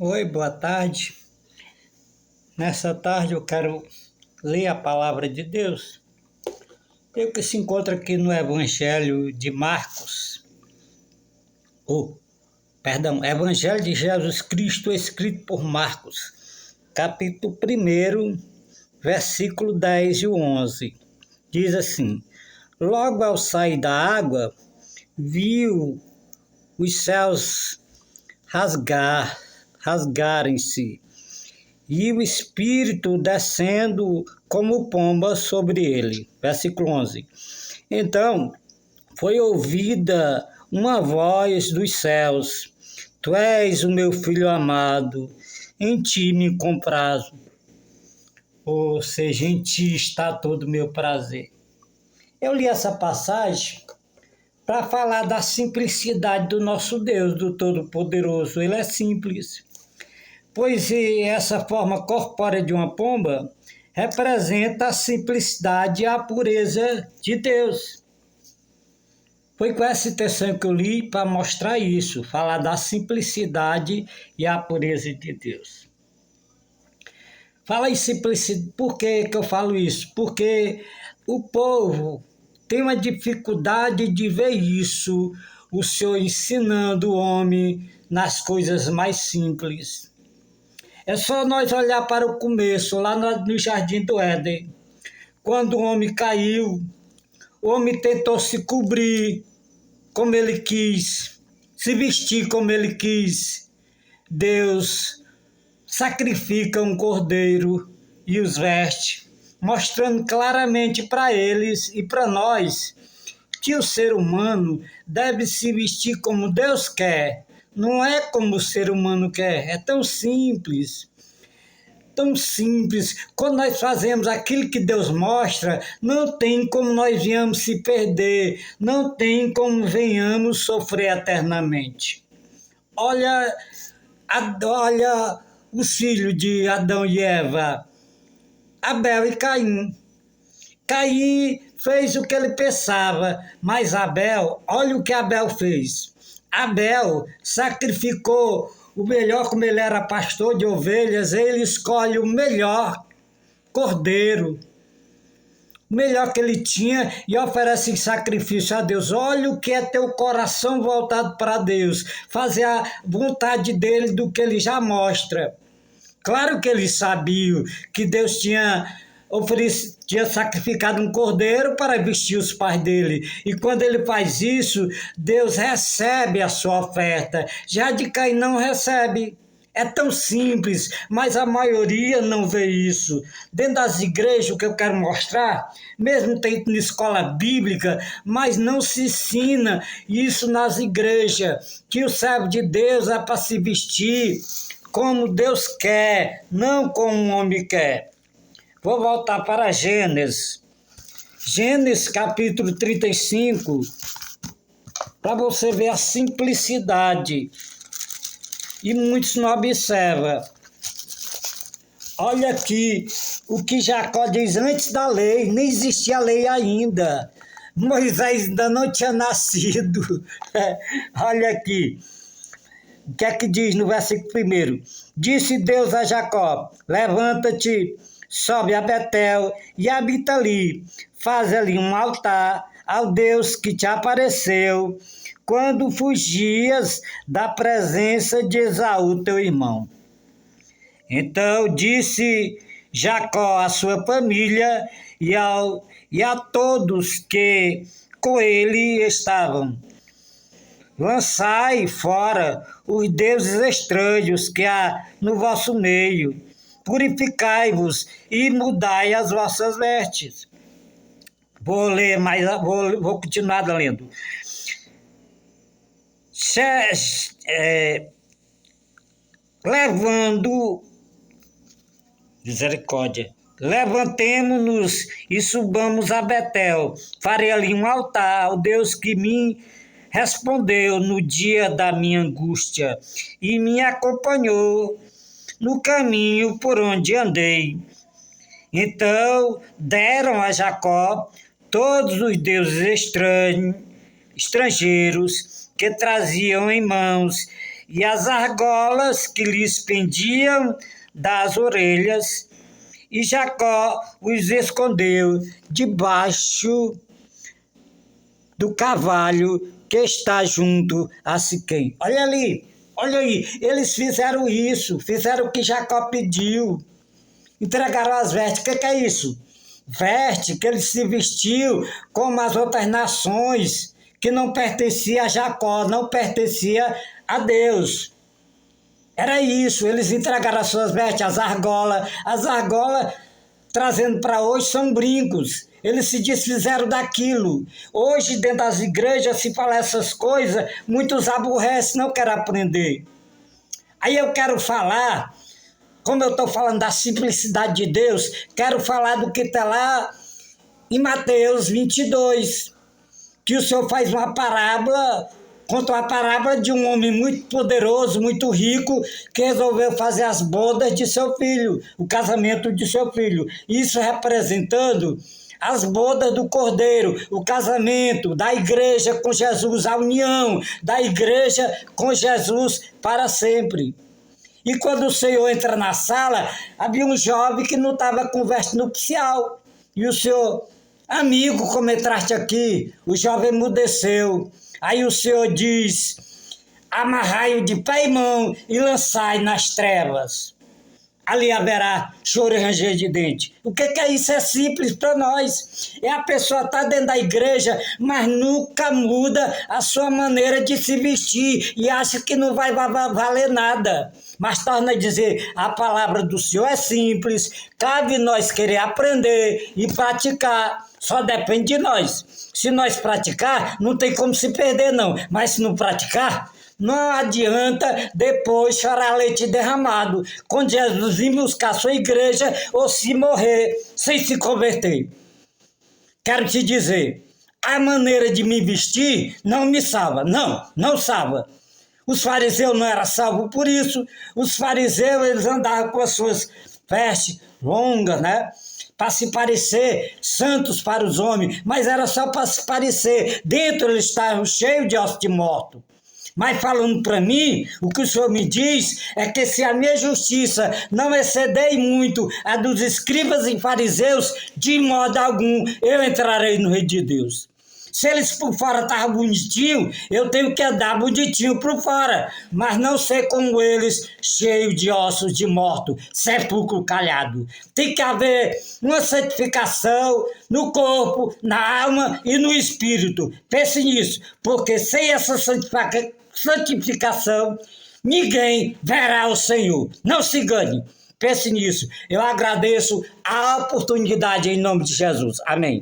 Oi, boa tarde. Nessa tarde eu quero ler a palavra de Deus. Eu que se encontra aqui no Evangelho de Marcos, Evangelho de Jesus Cristo, escrito por Marcos, capítulo 1, versículo 10 e 11. Diz assim: Logo ao sair da água, viu os céus rasgarem-se, e o Espírito descendo como pomba sobre ele. Versículo 11. Então foi ouvida uma voz dos céus: Tu és o meu filho amado, em ti me comprazo. Ou seja, em ti está todo o meu prazer. Eu li essa passagem para falar da simplicidade do nosso Deus, do Todo-Poderoso. Ele é simples. Pois essa forma corpórea de uma pomba representa a simplicidade e a pureza de Deus. Foi com essa intenção que eu li para mostrar isso, falar da simplicidade e a pureza de Deus. Fala em simplicidade, por que eu falo isso? Porque o povo tem uma dificuldade de ver isso, o Senhor ensinando o homem nas coisas mais simples. É só nós olhar para o começo, lá no Jardim do Éden. Quando o homem caiu, o homem tentou se cobrir como ele quis, se vestir como ele quis. Deus sacrifica um cordeiro e os veste, mostrando claramente para eles e para nós que o ser humano deve se vestir como Deus quer. Não é como o ser humano quer, é tão simples. Tão simples. Quando nós fazemos aquilo que Deus mostra, não tem como nós venhamos se perder, não tem como venhamos sofrer eternamente. Olha os filhos de Adão e Eva, Abel e Caim. Caim fez o que ele pensava, mas Abel, olha o que Abel fez. Abel sacrificou o melhor, como ele era pastor de ovelhas, ele escolhe o melhor cordeiro, o melhor que ele tinha, e oferece em sacrifício a Deus. Olha o que é teu coração voltado para Deus, fazer a vontade dele do que ele já mostra. Claro que ele sabia que Deus tinha sacrificado um cordeiro para vestir os pais dele. E quando ele faz isso, Deus recebe a sua oferta. Já de Caim não recebe. É tão simples, mas a maioria não vê isso. Dentro das igrejas, o que eu quero mostrar, mesmo tendo escola bíblica, mas não se ensina isso nas igrejas, que o servo de Deus é para se vestir como Deus quer, não como o homem quer. Vou voltar para Gênesis. Gênesis capítulo 35, para você ver a simplicidade. E muitos não observam. Olha aqui o que Jacó diz antes da lei, nem existia lei ainda. Moisés ainda não tinha nascido. Olha aqui. O que é que diz no versículo 1? Disse Deus a Jacó: Levanta-te, sobe a Betel e habita ali. Faz ali um altar ao Deus que te apareceu quando fugias da presença de Esaú, teu irmão. Então disse Jacó à sua família e a todos que com ele estavam: Lançai fora os deuses estranhos que há no vosso meio, purificai-vos e mudai as vossas vestes. Vou continuar lendo. Levantemo-nos e subamos a Betel. Farei ali um altar ao Deus que me respondeu no dia da minha angústia e me acompanhou no caminho por onde andei. Então deram a Jacó todos os deuses estrangeiros que traziam em mãos e as argolas que lhes pendiam das orelhas, e Jacó os escondeu debaixo do carvalho que está junto a Siquém. Olha ali, olha aí, eles fizeram isso, fizeram o que Jacó pediu, entregaram as vestes. O que é isso? Veste que ele se vestiu como as outras nações, que não pertencia a Jacó, não pertencia a Deus. Era isso, eles entregaram as suas vestes, as argolas, trazendo para hoje, são brincos. Eles se desfizeram daquilo. Hoje, dentro das igrejas, se fala essas coisas, muitos aborrecem, não querem aprender. Aí eu quero falar, como eu estou falando da simplicidade de Deus, quero falar do que está lá em Mateus 22, que o Senhor faz uma parábola, conta uma parábola de um homem muito poderoso, muito rico, que resolveu fazer as bodas de seu filho, o casamento de seu filho. Isso representando as bodas do Cordeiro, o casamento da igreja com Jesus, a união da igreja com Jesus para sempre. E quando o Senhor entra na sala, havia um jovem que não estava com veste nupcial. E o Senhor, amigo, como entraste aqui? O jovem emudeceu. Aí o Senhor diz, amarrai-o de pé e mão e lançai nas trevas. Ali haverá choro e ranger de dente. O que é isso? É simples para nós. É a pessoa estar dentro da igreja, mas nunca muda a sua maneira de se vestir e acha que não vai valer nada. Mas torna a dizer, a palavra do Senhor é simples, cabe nós querer aprender e praticar. Só depende de nós. Se nós praticar, não tem como se perder não. Mas se não praticar, não adianta depois chorar leite derramado, quando Jesus vir buscar sua igreja ou se morrer sem se converter. Quero te dizer, a maneira de me vestir não me salva. Não salva. Os fariseus não eram salvos por isso. Os fariseus, eles andavam com as suas vestes longas, né? Para se parecer santos para os homens, mas era só para se parecer. Dentro eles estavam cheios de ossos de morto. Mas falando para mim, o que o Senhor me diz é que se a minha justiça não exceder muito a dos escribas e fariseus, de modo algum eu entrarei no reino de Deus. Se eles por fora estavam bonitinhos, eu tenho que andar bonitinho por fora, mas não ser como eles, cheio de ossos de morto, sepulcro calhado. Tem que haver uma santificação no corpo, na alma e no espírito. Pense nisso, porque sem essa santificação, ninguém verá o Senhor. Não se engane. Pense nisso. Eu agradeço a oportunidade em nome de Jesus. Amém.